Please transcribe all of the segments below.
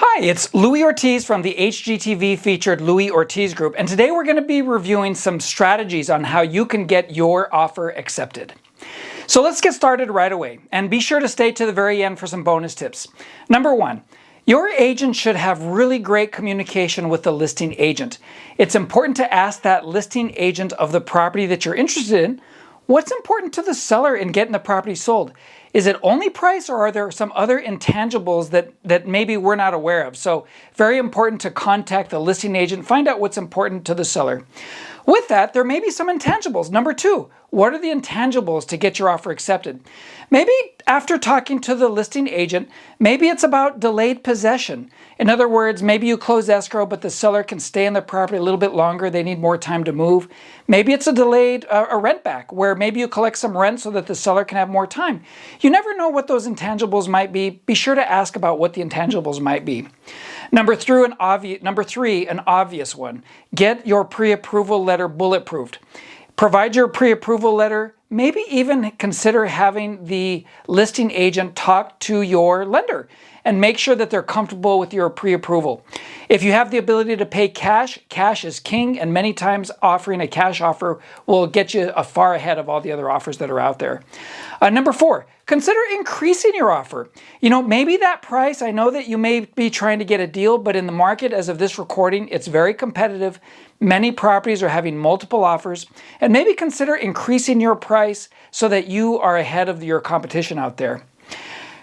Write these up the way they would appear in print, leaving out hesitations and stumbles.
Hi, it's Louis Ortiz from the HGTV featured Louis Ortiz Group, and today we're going to be reviewing some strategies on how you can get your offer accepted. So let's get started right away, and be sure to stay to the very end for some bonus tips. Number one, your agent should have really great communication with the listing agent. It's important to ask that listing agent of the property that you're interested in, what's important to the seller in getting the property sold? Is it only price, or are there some other intangibles that maybe we're not aware of? So very important to contact the listing agent, find out what's important to the seller. With that, there may be some intangibles. Number two, what are the intangibles to get your offer accepted? Maybe after talking to the listing agent, maybe it's about delayed possession. In other words, maybe you close escrow, but the seller can stay in the property a little bit longer. They need more time to move. Maybe it's a delayed rent back, where maybe you collect some rent so that the seller can have more time. You never know what those intangibles might be. Be sure to ask about what the intangibles might be. Number three, an obvious one. Get your pre-approval letter bulletproofed. Provide your pre-approval letter. Maybe even consider having the listing agent talk to your lender and make sure that they're comfortable with your pre-approval. If you have the ability to pay cash, cash is king, and many times offering a cash offer will get you far ahead of all the other offers that are out there. Number four, consider increasing your offer. You know, maybe that price, I know that you may be trying to get a deal, but in the market as of this recording, it's very competitive. Many properties are having multiple offers, and maybe consider increasing your price so that you are ahead of your competition out there.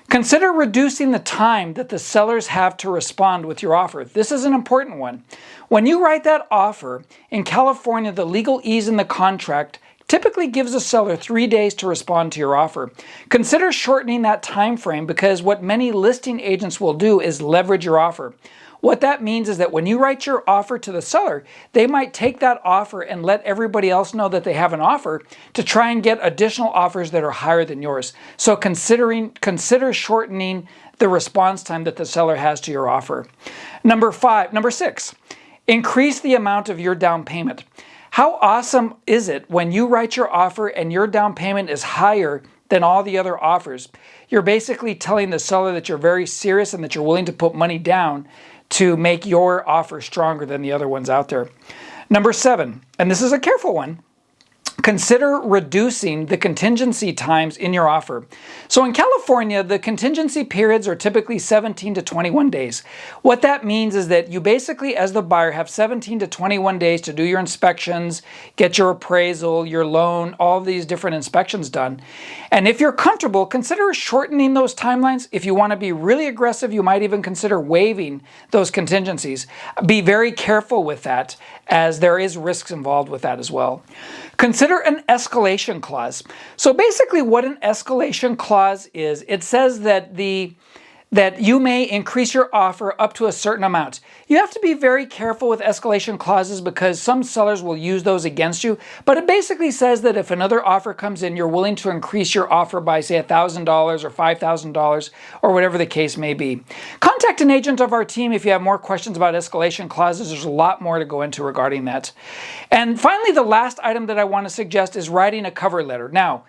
Consider reducing the time that the sellers have to respond with your offer. This is an important one. When you write that offer, in California, the legal ease in the contract typically gives a seller 3 days to respond to your offer. Consider shortening that time frame, because what many listing agents will do is leverage your offer. What that means is that when you write your offer to the seller, they might take that offer and let everybody else know that they have an offer to try and get additional offers that are higher than yours. So consider shortening the response time that the seller has to your offer. Number six, increase the amount of your down payment. How awesome is it when you write your offer and your down payment is higher than all the other offers? You're basically telling the seller that you're very serious and that you're willing to put money down to make your offer stronger than the other ones out there. Number seven, and this is a careful one, consider reducing the contingency times in your offer. So in California, the contingency periods are typically 17 to 21 days. What that means is that you basically, as the buyer, have 17 to 21 days to do your inspections, get your appraisal, your loan, all these different inspections done. And if you're comfortable, consider shortening those timelines. If you want to be really aggressive, you might even consider waiving those contingencies. Be very careful with that, as there is risks involved with that as well. Consider an escalation clause. So basically what an escalation clause is, it says that you may increase your offer up to a certain amount. You have to be very careful with escalation clauses, because some sellers will use those against you. But it basically says that if another offer comes in, you're willing to increase your offer by, say, $1,000 or $5,000 or whatever the case may be. Contact an agent of our team if you have more questions about escalation clauses. There's a lot more to go into regarding that. And finally, the last item that I want to suggest is writing a cover letter. Now,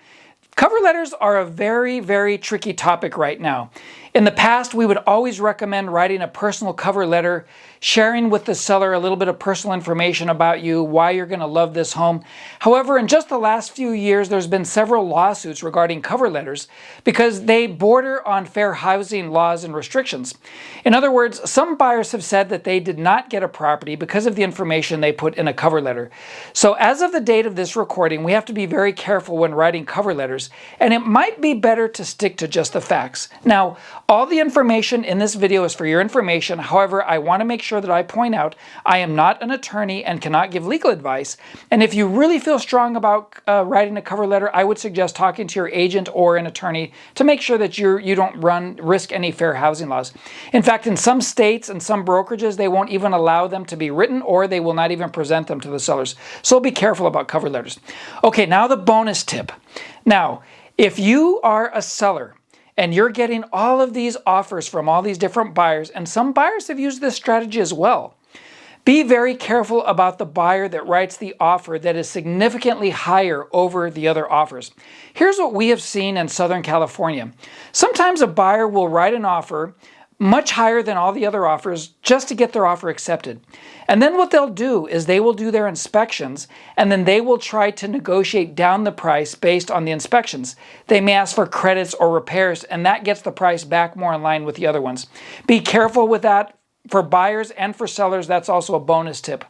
cover letters are a very, very tricky topic right now. In the past, we would always recommend writing a personal cover letter, sharing with the seller a little bit of personal information about you, why you're going to love this home. However, in just the last few years, there's been several lawsuits regarding cover letters because they border on fair housing laws and restrictions. In other words, some buyers have said that they did not get a property because of the information they put in a cover letter. So as of the date of this recording, we have to be very careful when writing cover letters, and it might be better to stick to just the facts. Now, all the information in this video is for your information. However, I want to make sure that I point out I am not an attorney and cannot give legal advice. And if you really feel strong about writing a cover letter, I would suggest talking to your agent or an attorney to make sure that you don't risk any fair housing laws. In fact, in some states and some brokerages, they won't even allow them to be written, or they will not even present them to the sellers. So be careful about cover letters. Okay, now the bonus tip. Now, if you are a seller and you're getting all of these offers from all these different buyers, and some buyers have used this strategy as well, be very careful about the buyer that writes the offer that is significantly higher over the other offers. Here's what we have seen in Southern California. Sometimes a buyer will write an offer much higher than all the other offers just to get their offer accepted. And then what they'll do is they will do their inspections, and then they will try to negotiate down the price based on the inspections. They may ask for credits or repairs, and that gets the price back more in line with the other ones. Be careful with that. For buyers and for sellers, that's also a bonus tip.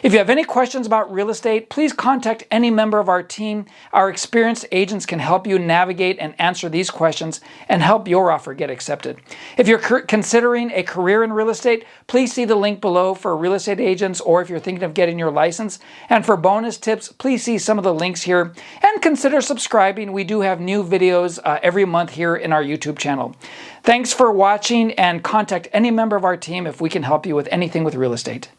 If you have any questions about real estate, please contact any member of our team. Our experienced agents can help you navigate and answer these questions and help your offer get accepted. If you're considering a career in real estate, please see the link below for real estate agents, or if you're thinking of getting your license. And for bonus tips, please see some of the links here and consider subscribing. We do have new videos every month here in our YouTube channel. Thanks for watching, and contact any member of our team if we can help you with anything with real estate.